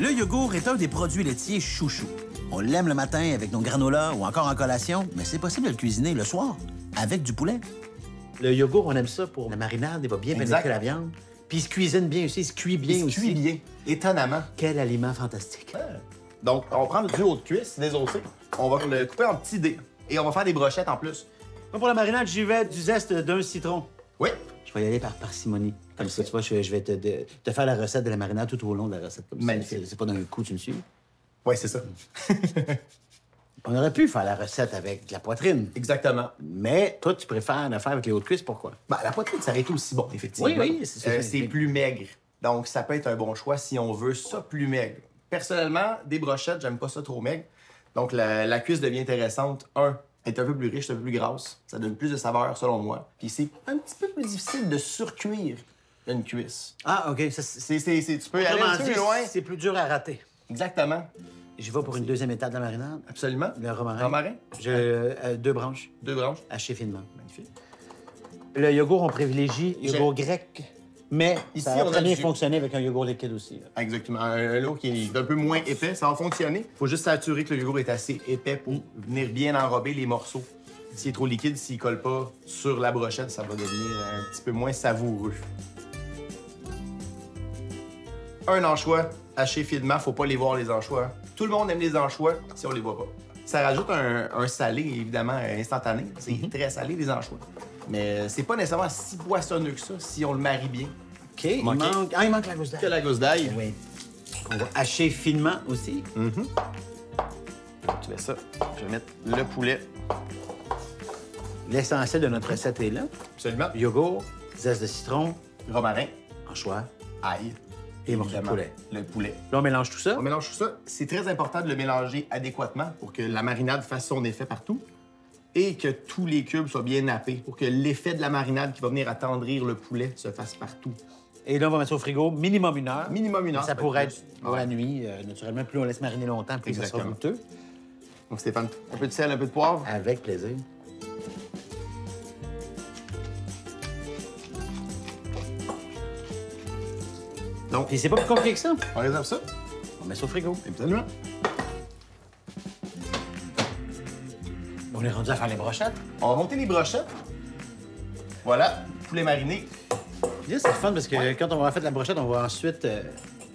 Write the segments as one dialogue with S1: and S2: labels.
S1: Le yogourt est un des produits laitiers chouchou. On l'aime le matin avec nos granolas ou encore en collation, mais c'est possible de le cuisiner le soir avec du poulet. Le yogourt, on aime ça pour la marinade, il va bien pénétrer la viande. Puis il se cuisine bien aussi, il se cuit bien aussi.
S2: Il se cuit bien, étonnamment.
S1: Quel aliment fantastique.
S2: Ouais. Donc, on va prendre du haut de cuisse, désossé. On va le couper en petits dés. Et on va faire des brochettes en plus.
S1: Moi, pour la marinade, j'y vais du zeste d'un citron.
S2: Oui.
S1: Je vais y aller par parcimonie. Comme ça, tu vois, je vais te faire la recette de la marinade tout au long de la recette.
S2: Magnifique.
S1: C'est pas d'un coup, tu me suis?
S2: Oui, c'est ça.
S1: On aurait pu faire la recette avec de la poitrine.
S2: Exactement.
S1: Mais toi, tu préfères la faire avec les hautes cuisses, pourquoi?
S2: Ben, la poitrine, ça aurait été aussi bon, effectivement.
S1: Oui, c'est
S2: c'est plus maigre. Donc, ça peut être un bon choix si on veut ça plus maigre. Personnellement, des brochettes, j'aime pas ça trop maigre. Donc, la cuisse devient intéressante. Elle est un peu plus riche, un peu plus grasse. Ça donne plus de saveur, selon moi. Puis c'est un petit peu plus difficile de surcuire une cuisse.
S1: Ah, OK.
S2: Tu peux y aller un peu plus loin.
S1: C'est plus dur à rater.
S2: Exactement.
S1: Je vais pour une deuxième étape de la marinade.
S2: Absolument.
S1: Le romarin.
S2: Romarin?
S1: 2 branches.
S2: 2 branches.
S1: Hachées finement.
S2: Magnifique.
S1: Le yogourt, on privilégie yogourt grec, mais
S2: Ici,
S1: ça va
S2: on a
S1: très bien
S2: du-
S1: fonctionner avec un yogourt liquide aussi. Là.
S2: Exactement. Un lot qui est un peu moins épais, ça va fonctionner. Faut juste s'assurer que le yogourt est assez épais pour venir bien enrober les morceaux. S'il est trop liquide, s'il colle pas sur la brochette, ça va devenir un petit peu moins savoureux. Un anchois haché finement, faut pas les voir les anchois. Tout le monde aime les anchois si on les voit pas. Ça rajoute un salé, évidemment, instantané. C'est très salé, les anchois. Mais c'est pas nécessairement si poissonneux que ça si on le marie bien.
S1: OK. Il manque la gousse d'ail.
S2: Que la gousse d'ail.
S1: Oui. On va hacher finement aussi.
S2: Tu fais ça. Je vais mettre le poulet.
S1: L'essentiel de notre recette est là.
S2: Absolument.
S1: Yogourt, zeste de citron,
S2: Romarin,
S1: anchois
S2: ail.
S1: et morceau de
S2: Évidemment,
S1: poulet.
S2: le poulet.
S1: Là, on mélange tout ça.
S2: On mélange tout ça. C'est très important de le mélanger adéquatement pour que la marinade fasse son effet partout et que tous les cubes soient bien nappés pour que l'effet de la marinade qui va venir attendrir le poulet se fasse partout.
S1: Et là, on va mettre ça au frigo minimum 1 heure.
S2: Minimum 1 heure.
S1: Ça pourrait être
S2: plus.
S1: pour la nuit. Naturellement, plus on laisse mariner longtemps, plus ça sera
S2: Exactement.
S1: goûteux.
S2: Donc, Stéphane, un peu de sel, un peu de poivre.
S1: Avec plaisir.
S2: Donc,
S1: Puis c'est pas plus compliqué que ça.
S2: on réserve ça.
S1: On met ça au frigo.
S2: Absolument.
S1: On est rendu à faire les brochettes.
S2: On va monter les brochettes. Voilà, poulet mariné.
S1: Puis là, c'est le fun parce que quand on va faire la brochette, on va ensuite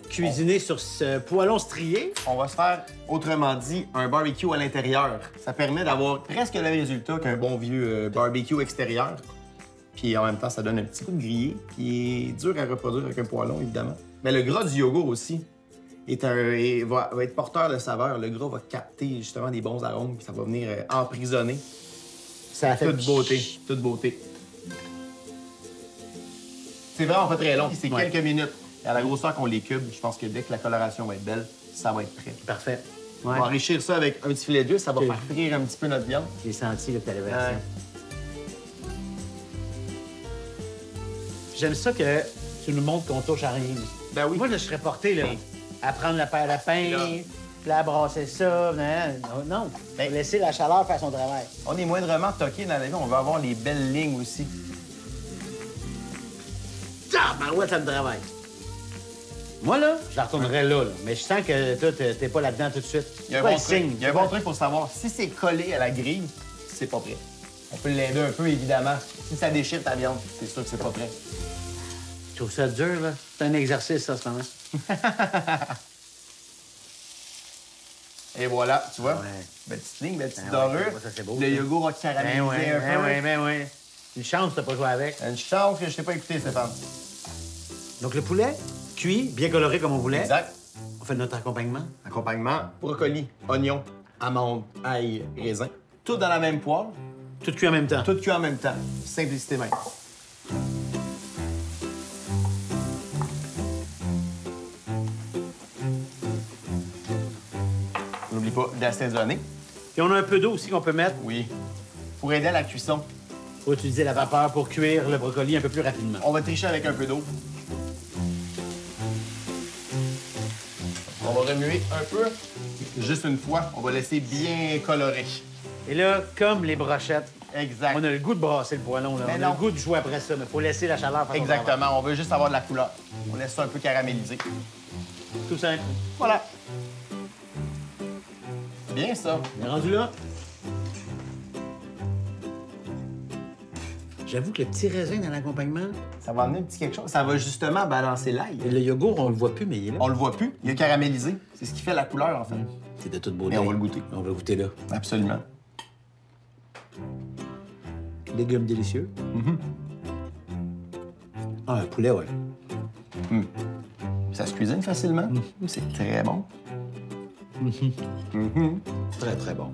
S1: cuisiner sur ce poêlon strié.
S2: On va se faire, autrement dit, un barbecue à l'intérieur. Ça permet d'avoir presque le même résultat qu'un bon vieux barbecue extérieur. Puis en même temps, ça donne un petit coup de grillé qui est dur à reproduire avec un poêlon, évidemment. Mais le gras du yogourt aussi va être porteur de saveur. Le gras va capter justement des bons arômes, puis ça va venir emprisonner.
S1: Ça fait
S2: Toute beauté, toute beauté. C'est vraiment pas très long, c'est
S1: Ouais.
S2: quelques minutes. Et à la grosseur qu'on les cube, je pense que dès que la coloration va être belle, ça va être prêt.
S1: Parfait.
S2: On
S1: Ouais.
S2: va enrichir ça avec un petit filet d'huile, ça va
S1: Ok.
S2: faire frire un petit peu notre viande.
S1: J'ai senti que t'allais vers ça.
S2: Ouais.
S1: J'aime ça que tu nous montres qu'on touche à rien.
S2: Ben oui.
S1: Moi, je serais porté là, à prendre la paille à pain,
S2: Là.
S1: puis à brasser ça. Non.
S2: Ben-
S1: Laisser la chaleur faire son travail.
S2: On est moindrement toqué dans la vie, on veut avoir les belles lignes aussi.
S1: Ah, ben ouais, ça me travaille. Moi, là, je la retournerais là. Mais je sens que toi, t'es pas là-dedans tout de suite.
S2: Il y a un
S1: Pas
S2: bon
S1: le
S2: truc.
S1: signe.
S2: Il y a un bon truc pour savoir si c'est collé à la grille, c'est pas prêt. On peut l'aider un peu, évidemment. Si ça déchire ta viande, c'est sûr que c'est pas prêt.
S1: Je trouve ça dur, là. C'est un exercice, ça, en ce moment.
S2: Et voilà, tu vois.
S1: Ouais.
S2: Belle petite ligne, belle petite
S1: Ben
S2: dorure.
S1: ouais, ça, c'est beau,
S2: Le
S1: ça.
S2: yogourt va caraméliser un peu.
S1: Une chance de pas jouer avec.
S2: Une chance que je t'ai pas écouté, Stéphane.
S1: Donc, le poulet, cuit, bien coloré comme on voulait.
S2: Exact.
S1: On fait notre accompagnement.
S2: Accompagnement, brocoli, oignon, amandes, ail, raisin. Tout dans la même poêle,
S1: Tout cuit en même temps.
S2: tout cuit en même temps. Simplicité même. N'oublie pas d'assaisonner.
S1: Puis on a un peu d'eau aussi qu'on peut mettre
S2: Oui. Pour aider à la cuisson,
S1: pour utiliser la vapeur pour cuire le brocoli un peu plus rapidement.
S2: on va tricher avec un peu d'eau. On va remuer un peu. Juste une fois, on va laisser bien colorer.
S1: Et là, comme les brochettes,
S2: Exact.
S1: on a le goût de brasser le poêlon. Là.
S2: Mais
S1: On a
S2: non.
S1: le goût de jouer après ça, mais il faut laisser la chaleur faire son travail.
S2: Exactement. On veut juste avoir de la couleur. On laisse ça un peu caraméliser.
S1: Tout simple.
S2: Voilà. Bien, ça.
S1: On est rendu là. J'avoue que le petit raisin dans l'accompagnement...
S2: Ça va amener un petit quelque chose. Ça va justement balancer l'ail.
S1: Le yogourt, on le voit plus, mais il est là.
S2: On le voit plus. Il est caramélisé. C'est ce qui fait la couleur, en fait.
S1: C'est de toute beauté.
S2: Mais on va le goûter.
S1: On va le goûter là.
S2: Absolument.
S1: Légumes délicieux. Ah, un poulet, ouais.
S2: Ça se cuisine facilement. C'est très bon.
S1: Très, très bon.